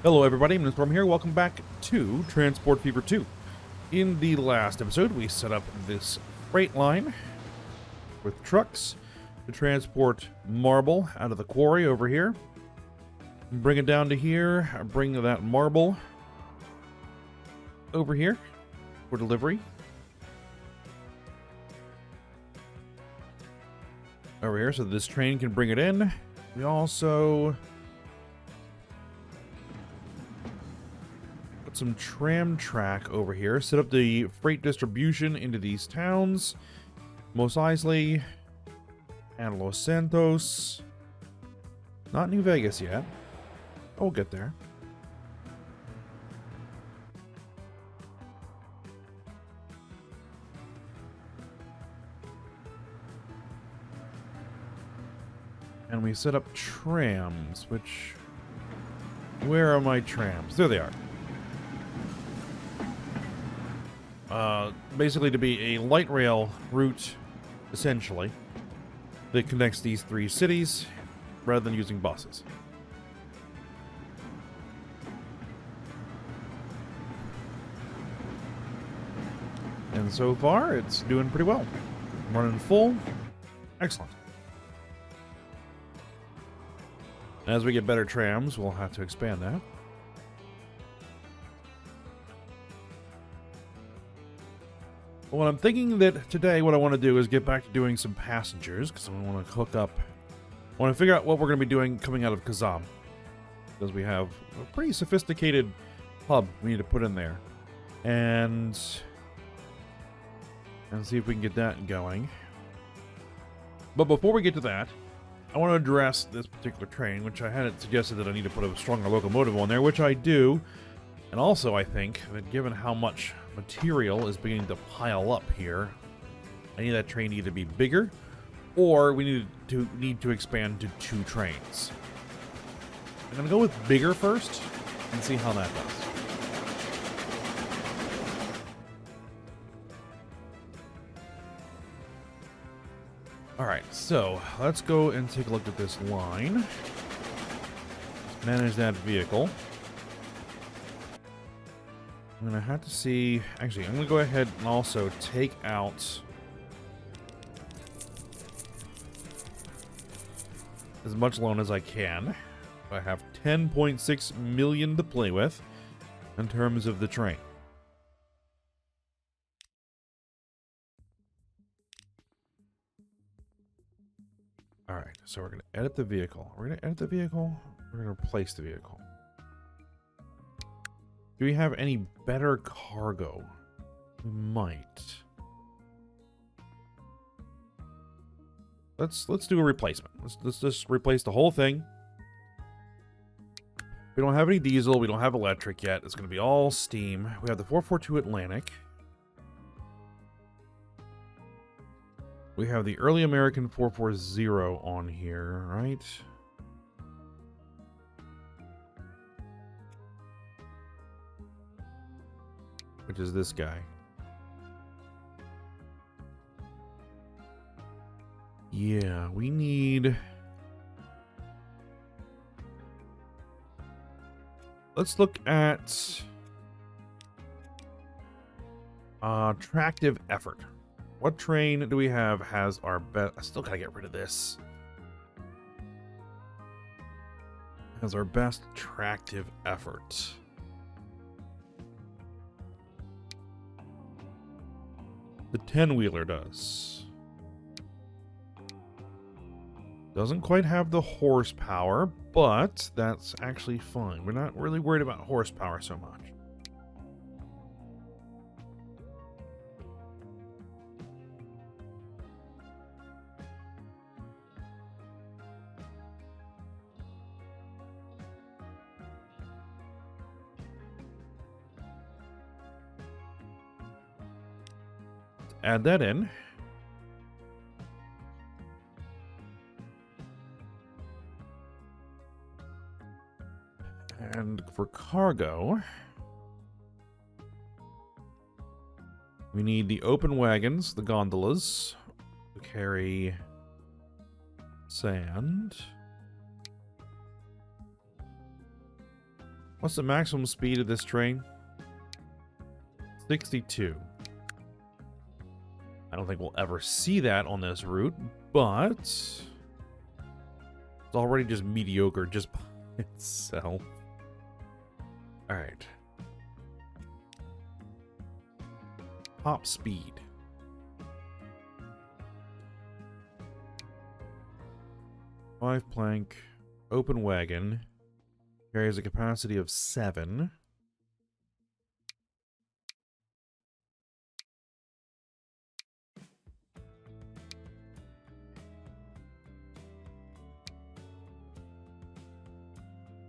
Hello everybody, I'm Storm here. Welcome back to Transport Fever 2. In the last episode, we set up this freight line with trucks to transport marble out of the quarry over here. Bring it down to here, bring that marble over here for delivery. Over here, so this train can bring it in. We also put some tram track over here. Set up the freight distribution into these towns. Mos Eisley and Los Santos. Not New Vegas yet. We'll get there. And we set up trams, which... Where are my trams? There they are. Basically to be a light rail route, essentially, that connects these three cities, rather than using buses. And so far, it's doing pretty well. Running full. Excellent. As we get better trams, we'll have to expand that. Well, I'm thinking that today what I want to do is get back to doing some passengers, because I want to hook up... I want to figure out what we're going to be doing coming out of Gotham. Because we have a pretty sophisticated hub we need to put in there. And see if we can get that going. But before we get to that, I want to address this particular train, which I hadn't suggested that I need to put a stronger locomotive on there, which I do. And also, I think that given how much material is beginning to pile up here, I need that train to either be bigger, or we need to expand to 2 trains. I'm going to go with bigger first, and see how that does. Alright, so let's go and take a look at this line. Manage that vehicle. I'm going to have to see... Actually, I'm going to go ahead and also take out as much loan as I can. I have 10.6 million to play with in terms of the train. Alright, so we're going to edit the vehicle. We're going to edit the vehicle. We're going to replace the vehicle. Do we have any better cargo? We might. Let's do a replacement. Let's just replace the whole thing. We don't have any diesel. We don't have electric yet. It's going to be all steam. We have the 442 Atlantic. We have the early American 440 on here, right? Which is this guy. Yeah, we need... Let's look at... attractive effort. What train do we have has our best... I still gotta get rid of this. Has our best attractive effort. The 10-wheeler does. Doesn't quite have the horsepower, but that's actually fine. We're not really worried about horsepower so much. Add that in. And for cargo, we need the open wagons, the gondolas, to carry sand. What's the maximum speed of this train? 62. I don't think we'll ever see that on this route, but it's already just mediocre just by itself. All right. Top speed. Five plank, open wagon, carries a capacity of 7.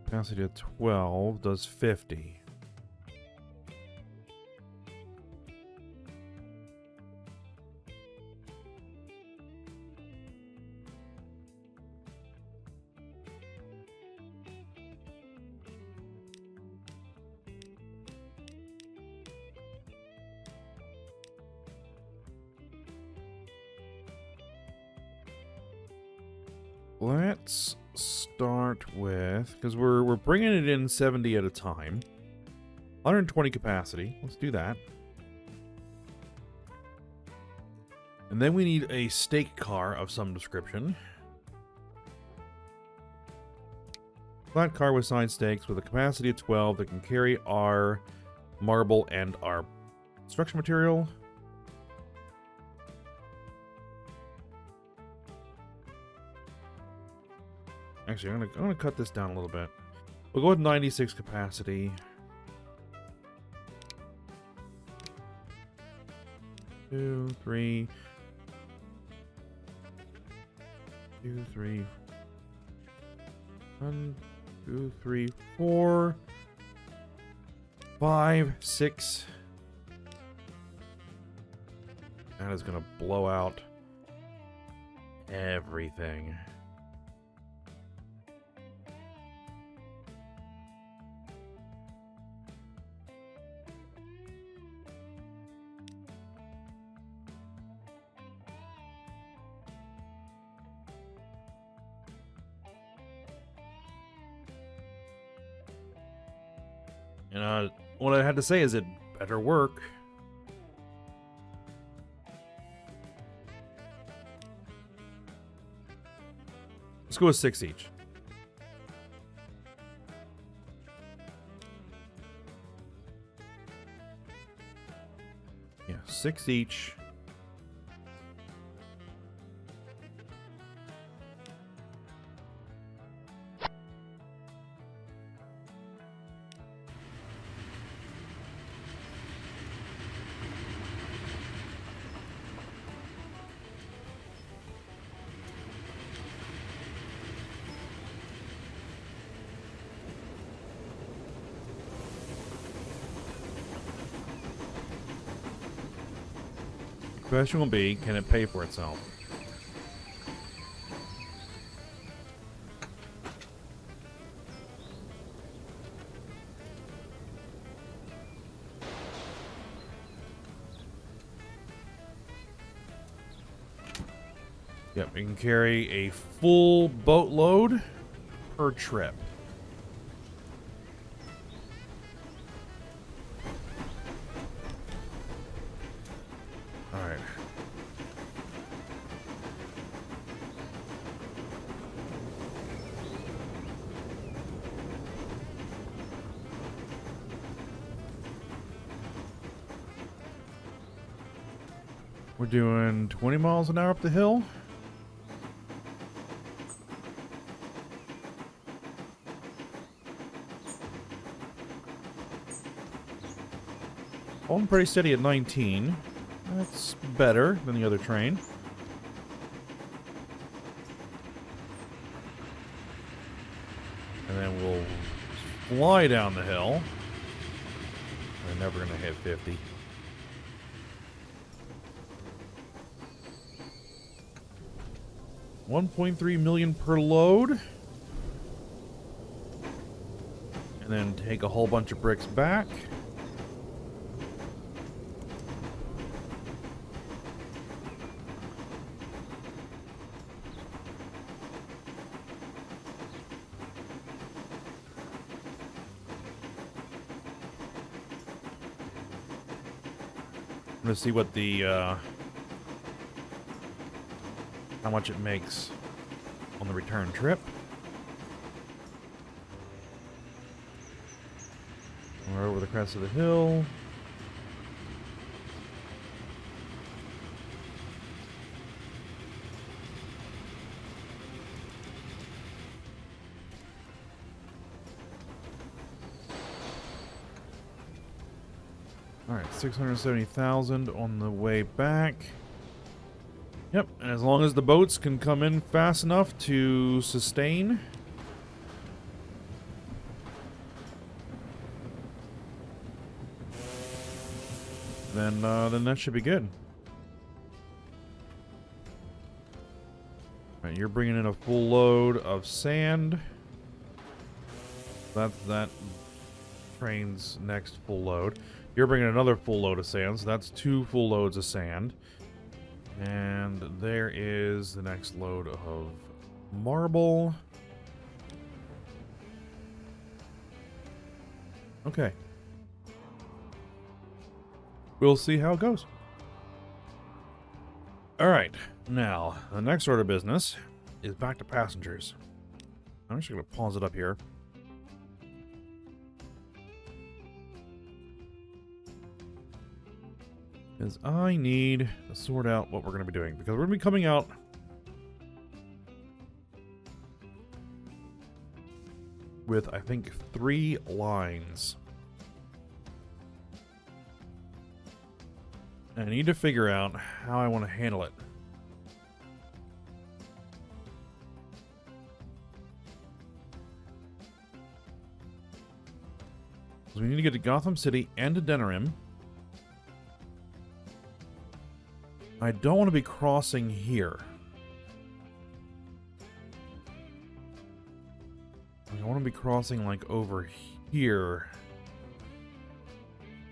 Capacity of 12 does 50. Let's start with, because we're bringing it in 70 at a time. 120 capacity. Let's do that. And then we need a stake car of some description. Flat car with side stakes with a capacity of 12 that can carry our marble and our construction material. Actually, I'm gonna cut this down a little bit. We'll go with 96 capacity. 2, 3. 2, 3. 1, 2, 3, 4. 5, 6. That is gonna blow out everything. And what I had to say is it better work. Let's go with 6 each. Yeah, 6 each. The question will be, can it pay for itself? Yep, we can carry a full boatload per trip. Alright. We're doing 20 miles an hour up the hill. Holding pretty steady at 19. That's better than the other train. And then we'll fly down the hill. We're never going to hit 50. $1.3 million per load. And then take a whole bunch of bricks back. I'm gonna see what the, how much it makes on the return trip. We're over the crest of the hill. Alright, 670,000 on the way back. Yep, and as long as the boats can come in fast enough to sustain. Then that should be good. Alright, you're bringing in a full load of sand. That's that train's next full load. You're bringing another full load of sand, so that's 2 full loads of sand. And there is the next load of marble. Okay. We'll see how it goes. Alright, now, the next order of business is back to passengers. I'm actually going to pause it up here. Is I need to sort out what we're going to be doing, because we're going to be coming out with, I think, 3 lines. And I need to figure out how I want to handle it. So we need to get to Gotham City and to Denerim. I don't want to be crossing here. I want to be crossing like over here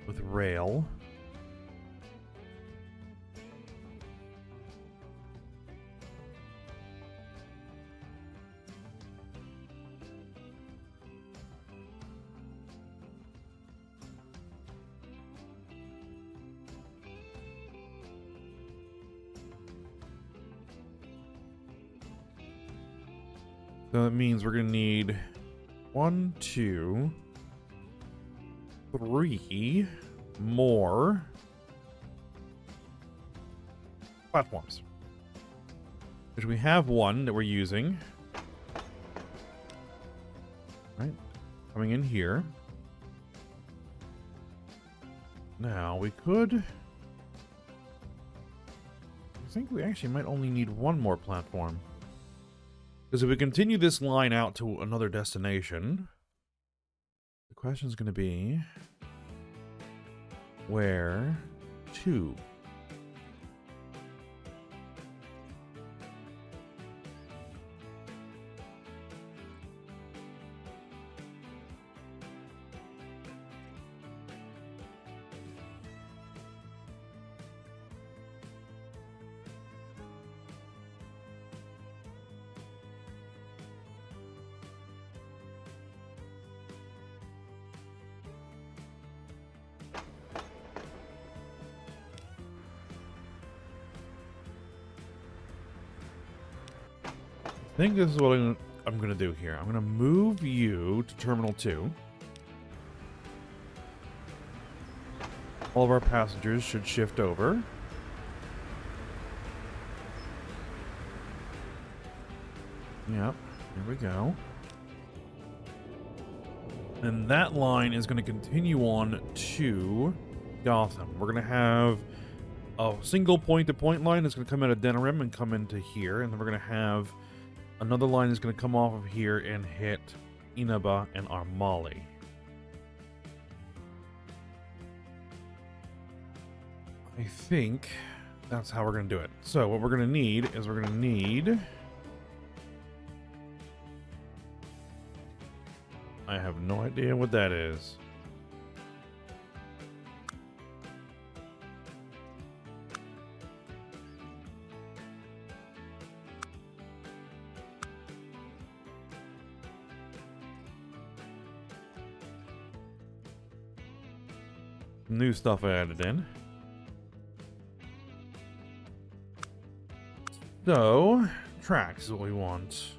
with rail. So that means we're going to need 1, 2, 3 more platforms. Which we have one that we're using. Right, coming in here. Now we could... I think we actually might only need 1 more platform. Because if we continue this line out to another destination, the question is going to be, where to? I think this is what I'm going to do here. I'm going to move you to Terminal 2. All of our passengers should shift over. Yep, here we go. And that line is going to continue on to Gotham. We're going to have a single point-to-point line that's going to come out of Denerim and come into here. And then we're going to have another line that's going to come off of here and hit Inaba and Armali. I think that's how we're going to do it. So what we're going to need is we're going to need... I have no idea what that is. New stuff I added in. So, tracks is what we want.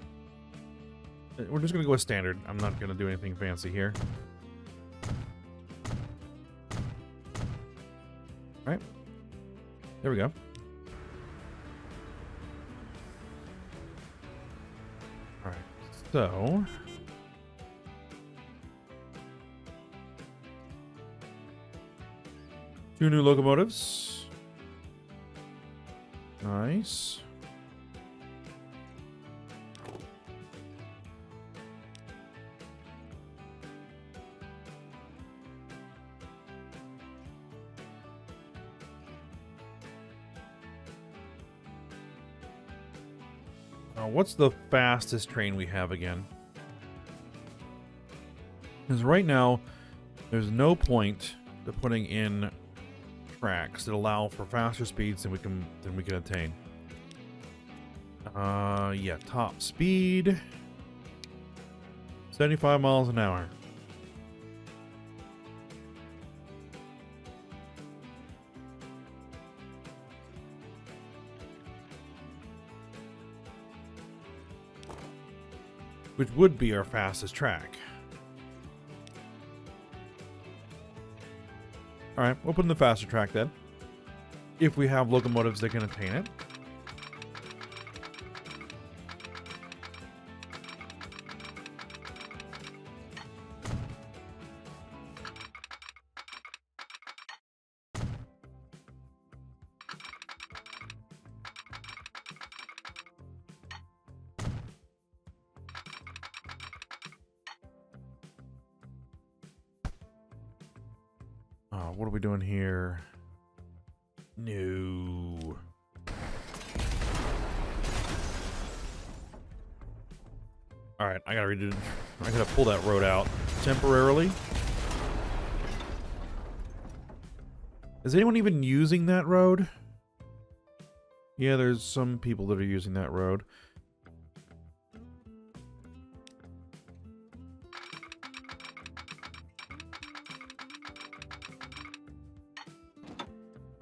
We're just going to go with standard. I'm not going to do anything fancy here. Alright. There we go. Alright. So... two new locomotives. Nice. What's the fastest train we have again? Because right now, there's no point to putting in tracks that allow for faster speeds than we can attain. Yeah, top speed 75 miles an hour. Which would be our fastest track. Alright, we'll put in the faster track then. If we have locomotives that can attain it. What are we doing here? No. Alright, I gotta pull that road out temporarily. Is anyone even using that road? Yeah, there's some people that are using that road.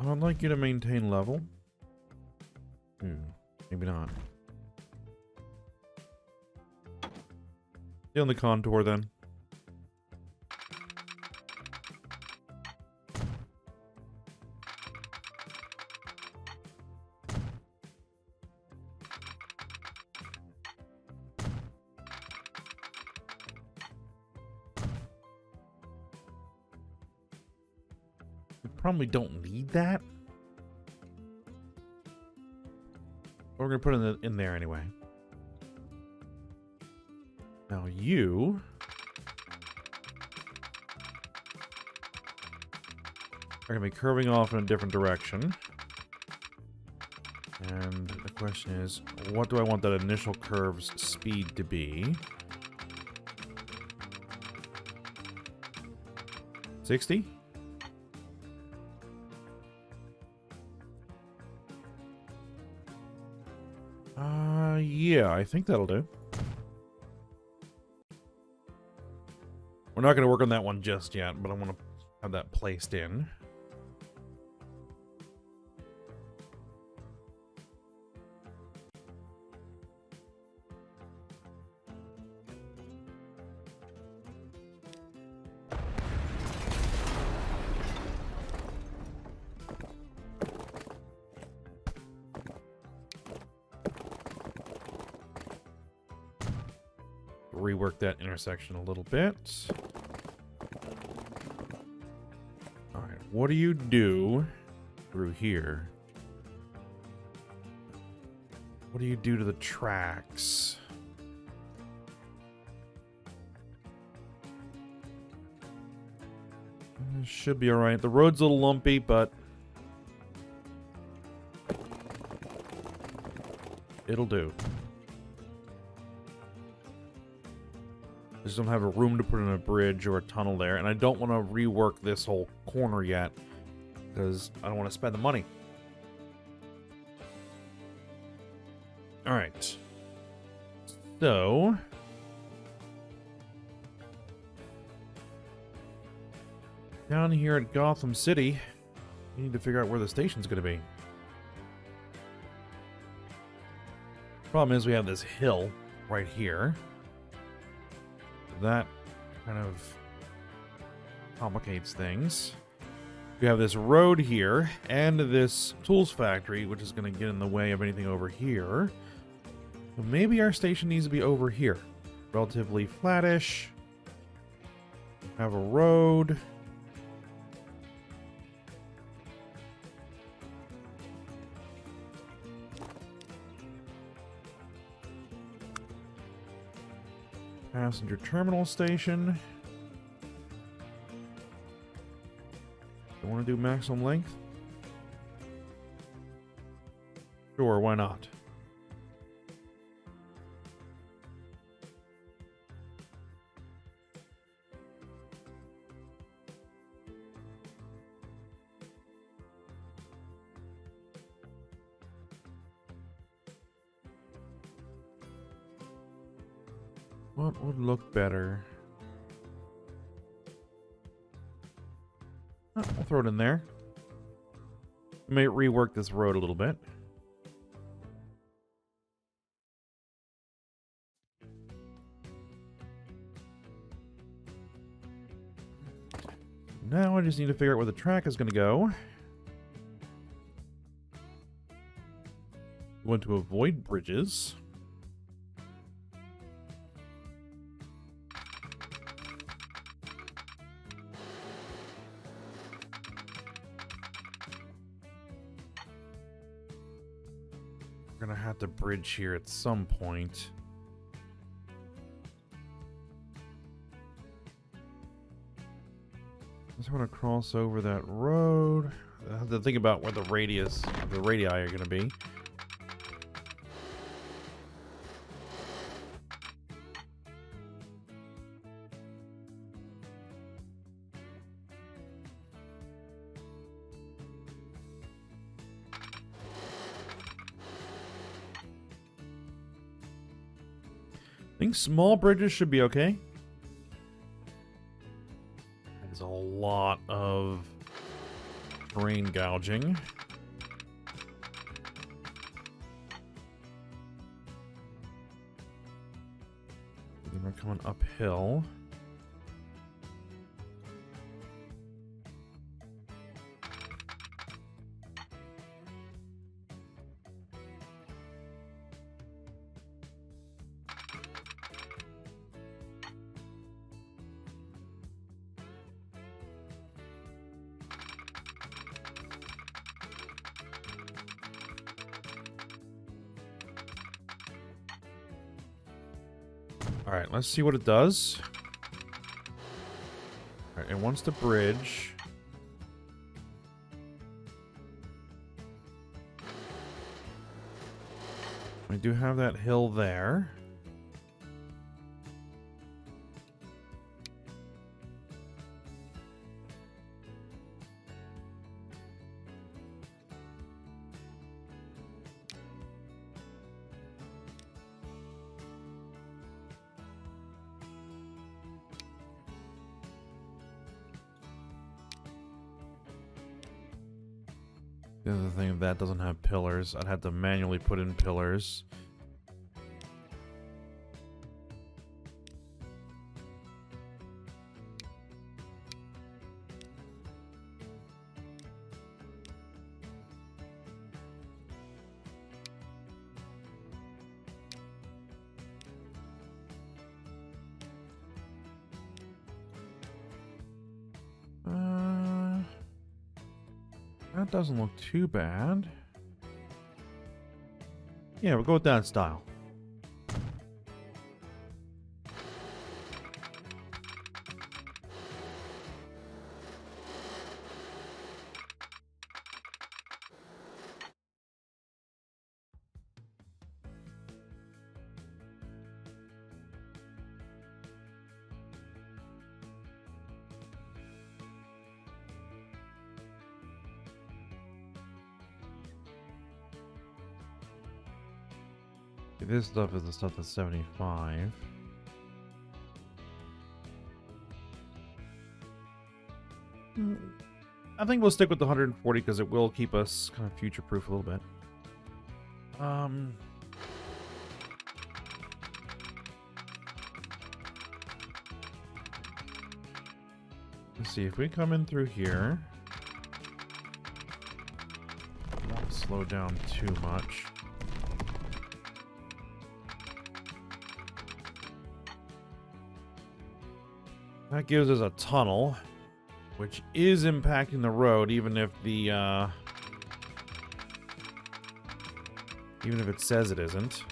I'd like you to maintain level. Maybe not. Stay on the contour then. Probably don't need that. But we're gonna put it in there anyway. Now you are gonna be curving off in a different direction. And the question is, what do I want that initial curve's speed to be? 60? Yeah, I think that'll do. We're not going to work on that one just yet, but I want to have that placed in. Rework that intersection a little bit. Alright, what do you do through here? What do you do to the tracks? Should be alright. The road's a little lumpy, but it'll do. Just don't have a room to put in a bridge or a tunnel there, and I don't want to rework this whole corner yet because I don't want to spend the money. Alright. So down here at Gotham City, we need to figure out where the station's going to be. Problem is we have this hill right here. That kind of complicates things. We have this road here and this tools factory, which is going to get in the way of anything over here. So maybe our station needs to be over here. Relatively flattish. Have a road. Passenger terminal station. I want to do maximum length? Sure, why not? What would look better? Oh, I'll throw it in there. May rework this road a little bit. Now I just need to figure out where the track is going to go. We want to avoid bridges. We're gonna have to bridge here at some point. I just want to cross over that road. I have to think about where the radius of the radii are gonna be. I think small bridges should be okay. There's a lot of terrain gouging. Then we're coming uphill. Alright, let's see what it does. Alright, it wants to bridge. We do have that hill there. The other thing, if that doesn't have pillars, I'd have to manually put in pillars. That doesn't look too bad. Yeah, we'll go with that style. This stuff is the stuff that's 75. I think we'll stick with the 140 because it will keep us kind of future-proof a little bit. Let's see, if we come in through here... I won't slow down too much. That gives us a tunnel, which is impacting the road, even if the, even if it says it isn't.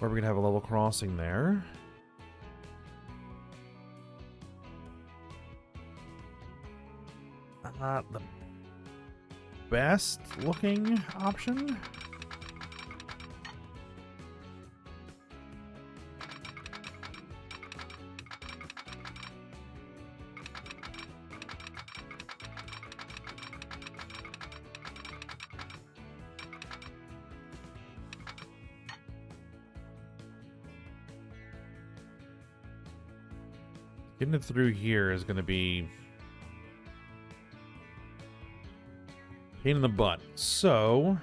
Or we could have a level crossing there. Not the best looking option. Getting it through here is going to be pain in the butt. So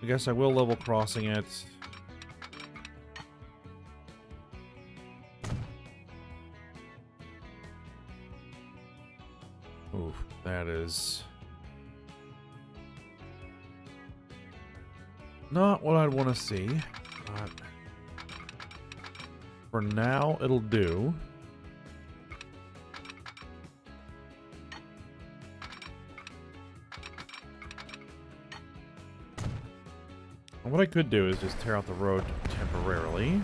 I guess I will level crossing it. Oof, that is not what I'd want to see, but for now it'll do. And what I could do is just tear out the road temporarily.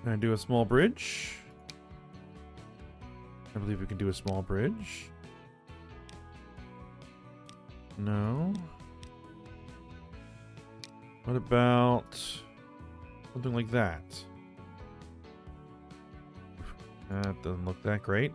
Can I do a small bridge? I believe we can do a small bridge. No. What about something like that? That doesn't look that great.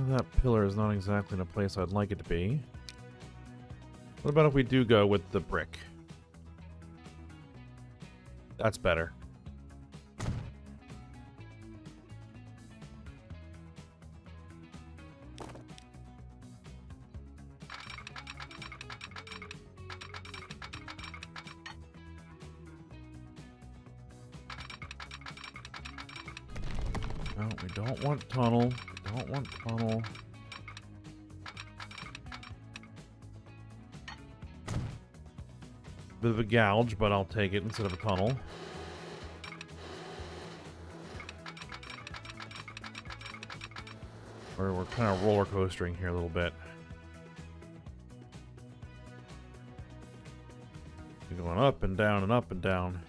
That pillar is not exactly in a place I'd like it to be. What about if we do go with the brick? That's better. No, we don't want tunnel. We don't want tunnel. Bit of a gouge, but I'll take it instead of a tunnel. We're kind of roller coastering here a little bit. We're going up and down and up and down.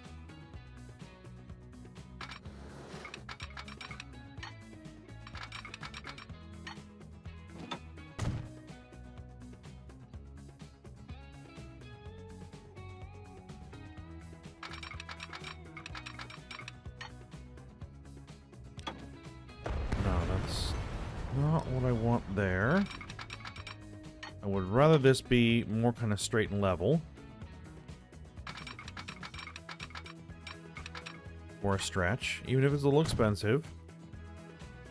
Not what I want there. I would rather this be more kind of straight and level. For a stretch, even if it's a little expensive.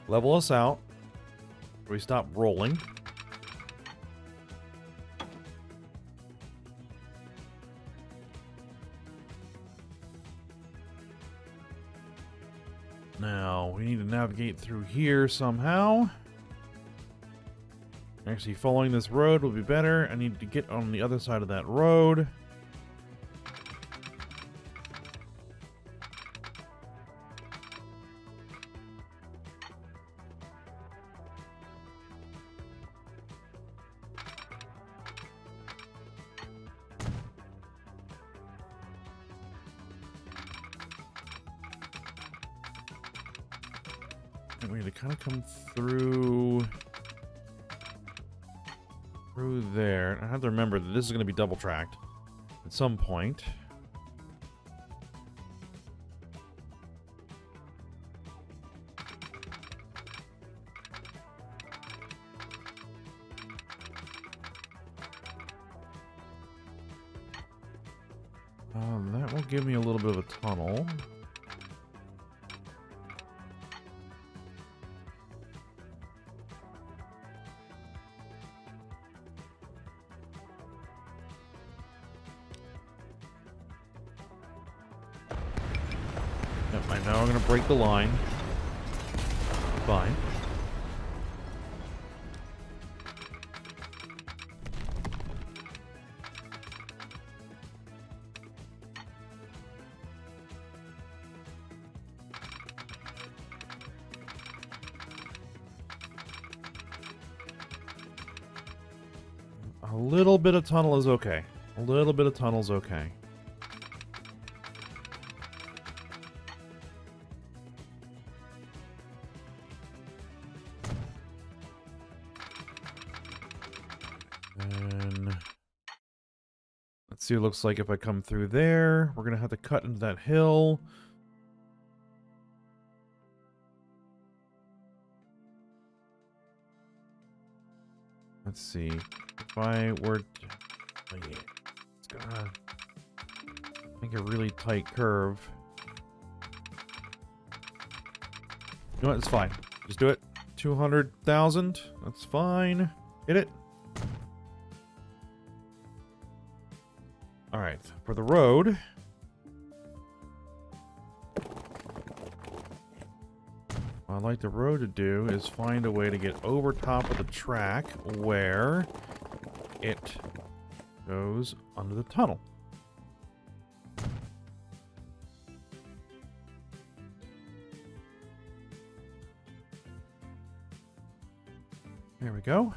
Level us out. We stop rolling. Now, we need to navigate through here somehow. Actually, following this road will be better. I need to get on the other side of that road. We need to kind of come through there. I have to remember that this is going to be double tracked at some point. That will give me a little bit of a tunnel. Yep, I know I'm going to break the line. Fine. A little bit of tunnel is okay. A little bit of tunnel's okay. And let's see what it looks like if I come through there. We're going to have to cut into that hill. Let's see. If I were to... It's gonna make a really tight curve. You know what? It's fine. Just do it. 200,000. That's fine. Hit it. Alright. For the road... what I'd like the road to do is find a way to get over top of the track where it goes under the tunnel. There we go.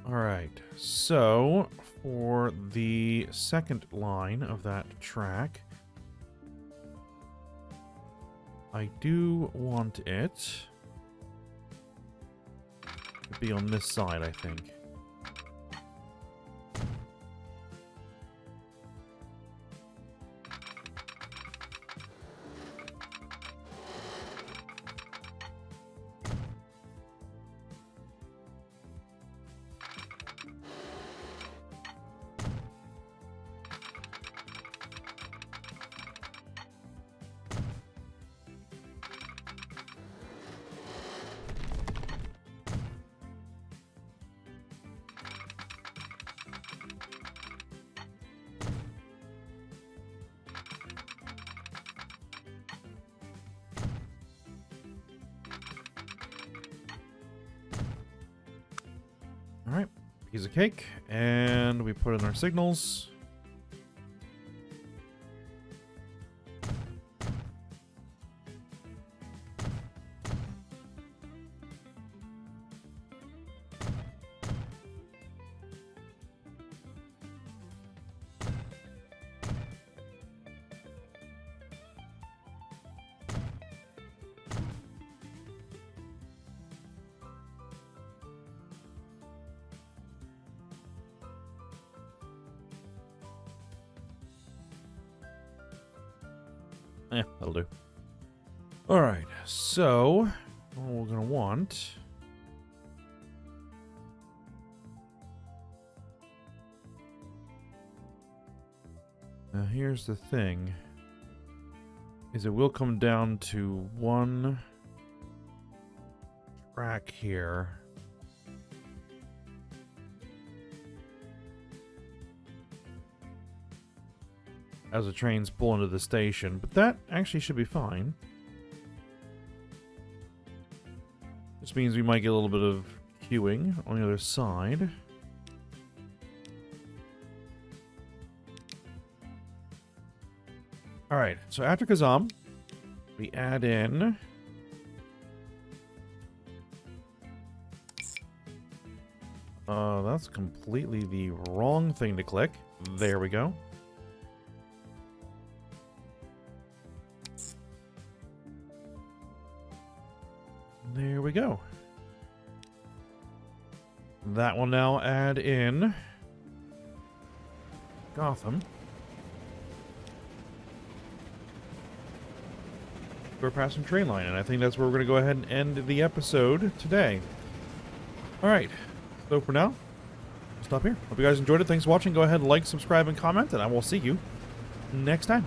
Alright, so for the second line of that track, I do want it to be on this side, I think. Alright, piece of cake, and we put in our signals. Yeah, that'll do. Alright, so what we're going to want... now here's the thing, is it will come down to one track here. As the trains pull into the station, but that actually should be fine. This means we might get a little bit of queuing on the other side. Alright, so after Kazam, we add in... that's completely the wrong thing to click. There we go. There we go. That will now add in Gotham. We're passing train line, and I think that's where we're going to go ahead and end the episode today. Alright, so for now, stop here. Hope you guys enjoyed it. Thanks for watching. Go ahead and like, subscribe, and comment, and I will see you next time.